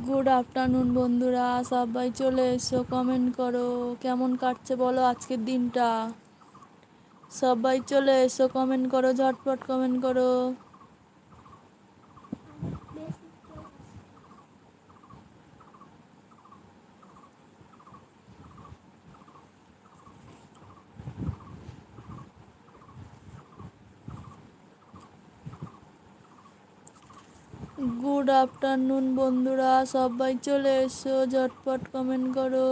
Good afternoon বন্ধুরা, সবাই চলে এসো, কমেন্ট করো কেমন কাটছে বলো আজকের দিনটা। সবাই চলে এসো, কমেন্ট করো, ঝটপট কমেন্ট করো। গুড আফটারনুন বন্ধুরা, সবাই চলে এসো, ঝটপট কমেন্ট করো।